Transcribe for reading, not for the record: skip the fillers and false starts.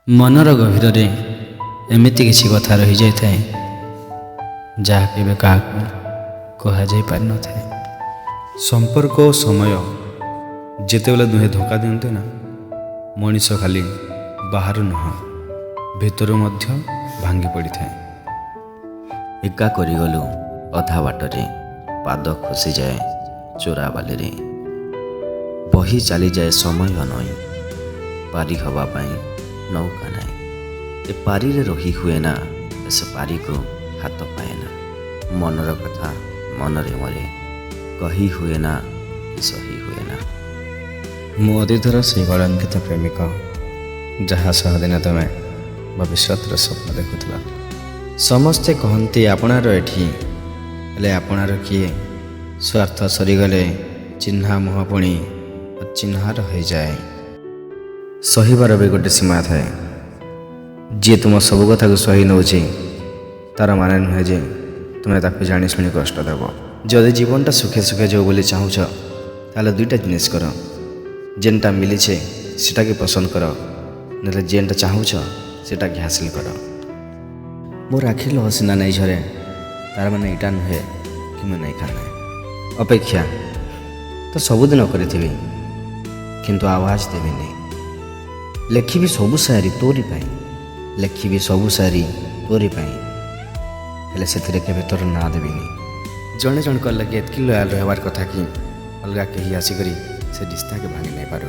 मनर गभीर एमती किसी कथा रही जाए जहाँ केवे क्या कहुई पार न था। संपर्क और समय जितेबले दुहे धोखा दिंते ना मनीष खाली बाहर नुह भितर भांगी पड़ी था। एका करिगलु अधा बाटरे पाद खसी जाए चोरा बाली बही चली जाए समय नई पारी हवा पाई नौका नाई ए पारी रे रही हुए ना से पारी को हाथ पाए ना मनर कथा मनरे मरे कही हुए ना कि सही हुए ना। मु अतीतर से कलंकित प्रेमिक जहाँ सह दिन तुम भविष्य स्वप्न देखुला। समस्ते कहते आपणार एठी हेले आपणार किए स्वार्थ सरीगले चिन्हा मुह पुणी अचिन्हा रही जाए। सहीबार भी गोटे सीमा थाए। जी तुम सब कथा को सही नौ तार मान नुहे जे तुम्हें ताक जानी शुणी कष्ट देव। जदि जीवनटा सुखे सुखे जाओ बोली चाहूच ताले दुईटा जिनिस कर जेनटा मिली सेटा के पसंद कर ना जेनटा चाहूच सेटा के हासिल कर। मोर आखिर लह सीना नहीं झरे तार मैंने यहाँ नुहे कि मैं नहीं खाना अपेक्षा तो सबुदिन करी किंतु आवाज देविनी। लेखिबी सबु सारी तोरी पाई लेखिबी सबु सारी तोरी पाई हेले से केवे तोर ना देविनी। जड़े जन लगे एतकी लयाल रहार कथा कि अलग कहीं आसिक से रिश्ता के भांगी नहीं पार।